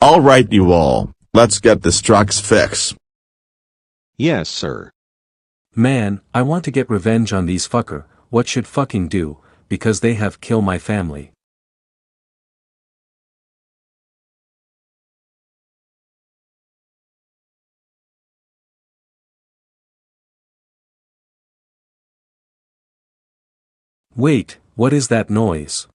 All right, you all. Let's get this truck's fix. Yes, sir. Man, I want to get revenge on these fucker. What should fucking do, because they have killed my family. Wait, what is that noise?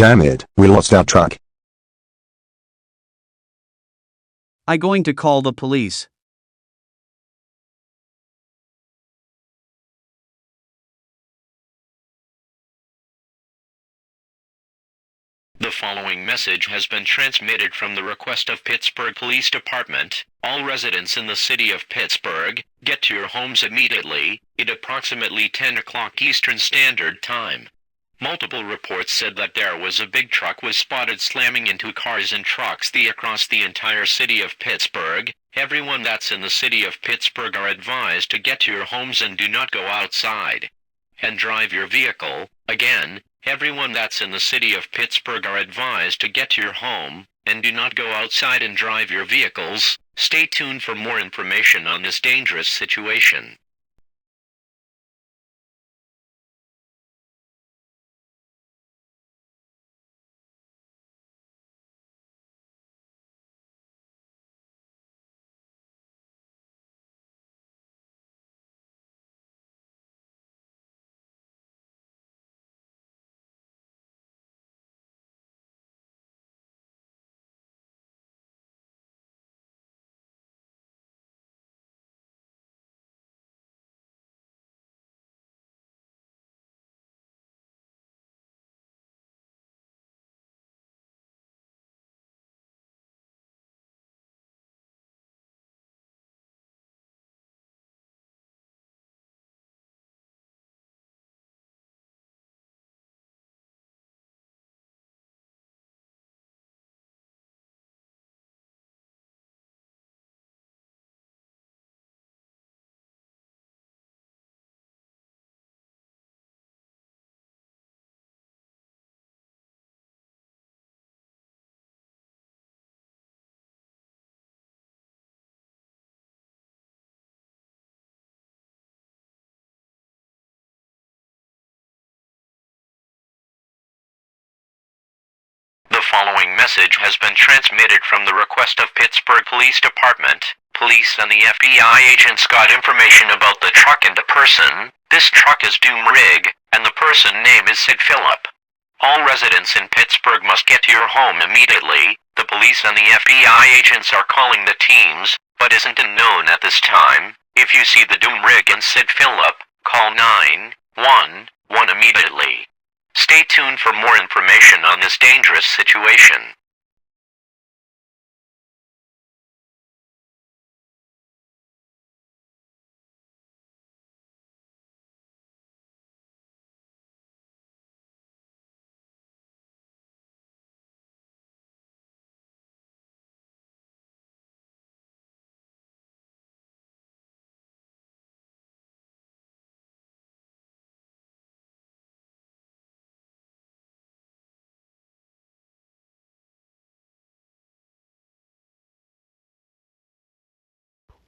Damn it, we lost our truck. I'm going to call the police. The following message has been transmitted from the request of Pittsburgh Police Department. All residents in the city of Pittsburgh, get to your homes immediately, at approximately 10 o'clock Eastern Standard Time. Multiple reports said that there was a big truck was spotted slamming into cars and trucks across the entire city of Pittsburgh. Everyone that's in the city of Pittsburgh are advised to get to your homes and do not go outside and drive your vehicle. Again, everyone that's in the city of Pittsburgh are advised to get to your home, and do not go outside and drive your vehicles. Stay tuned for more information on this dangerous situation. The following message has been transmitted from the request of Pittsburgh Police Department. Police and the FBI agents got information about the truck and the person. This truck is Doom Rig, and the person name is Sid Phillip. All residents in Pittsburgh must get to your home immediately. The police and the FBI agents are calling the teams, but isn't known at this time. If you see the Doom Rig and Sid Phillip, call 911 immediately. Stay tuned for more information on this dangerous situation.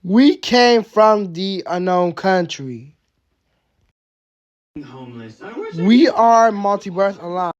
We came from the unknown country. We are Multiverse Alliance.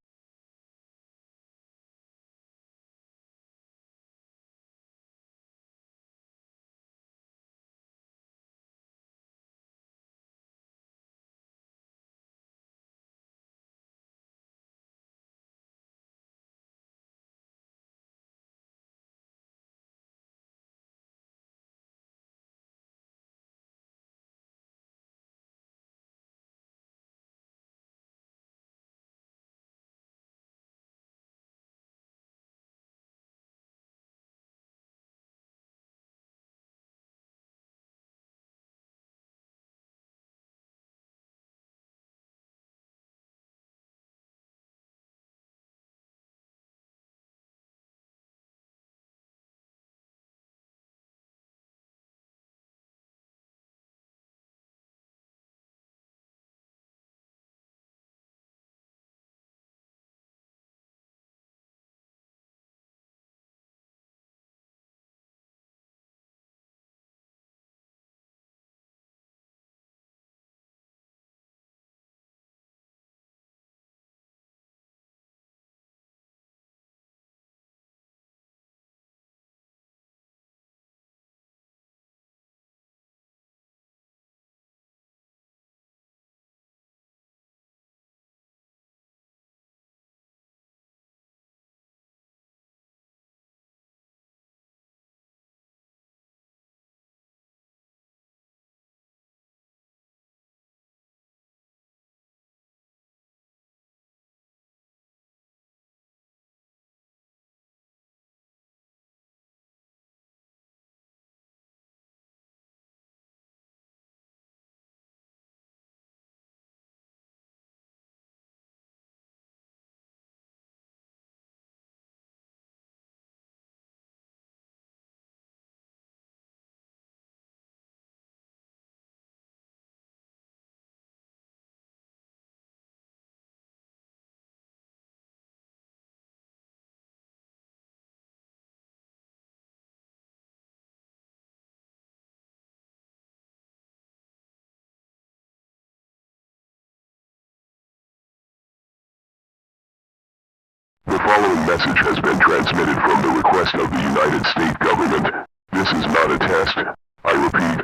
following message has been transmitted from the request of the United States government. This is not a test. I repeat,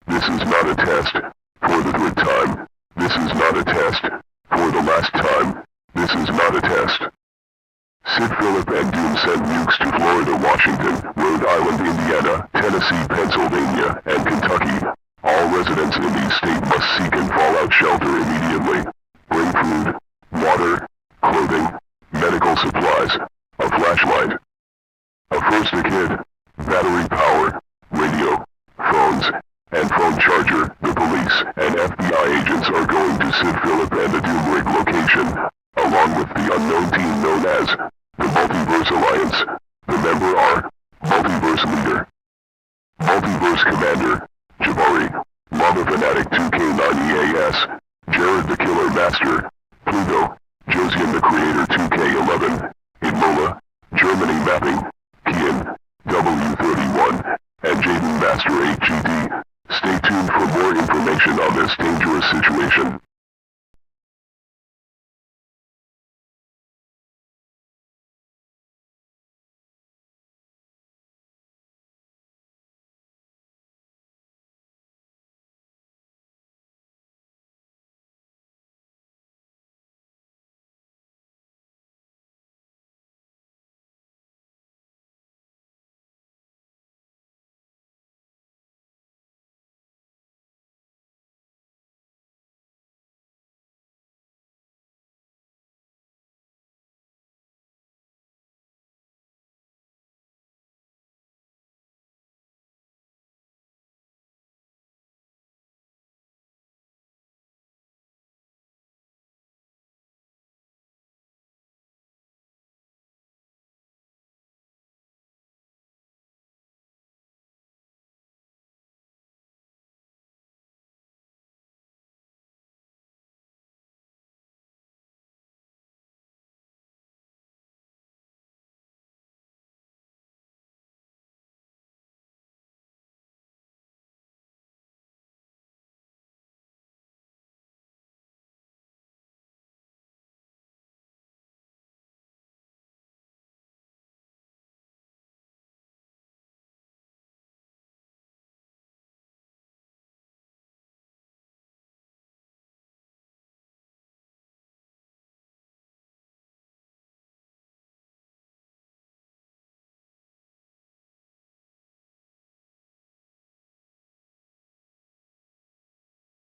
this is not a test. For the third time. This is not a test. For the last time. This is not a test. Sid Phillip and Doom sent nukes to Florida, Washington, Rhode Island, Indiana, Tennessee, Pennsylvania, and Kentucky. All residents in these states must seek and fallout shelter immediately. Bring food, water, clothing, medical supplies, a flashlight, a first aid kit, battery power, radio, phones, and phone charger. The police and FBI agents are going to Sid Phillip and the Doom Rig location, along with the unknown team known as the Multiverse Alliance. The member are Multiverse Leader, Multiverse Commander, Jabari, Lava Fanatic 2K9 EAS, Jared the Killer Master, Pluto, Josian the Creator 2K11, Imola, Germany Mapping, Kian, W31, and Jaden Master HGD. Stay tuned for more information on this dangerous situation.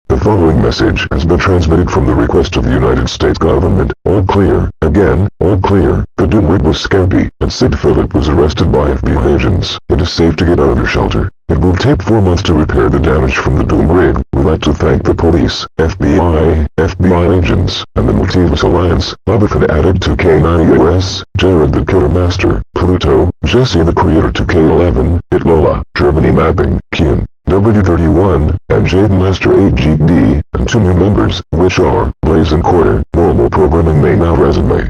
The following message has been transmitted from the request of the United States government. All clear. Again, all clear. The Doom Rig was scampi, and Sid Phillip was arrested by FBI agents. It is safe to get out of your shelter. It will take 4 months to repair the damage from the Doom Rig. We'd like to thank the police, FBI agents, and the Multiverse Alliance, Lava Fanatic 2K9 EAS, Jared the Killer Master, Pluto, Jesse the Creator 2K11, Itlola, Germany Mapping, Kian, W31, and Jaden Master 8GD, and 2 new members, which are Blaze and Quarter. Normal programming may now resume.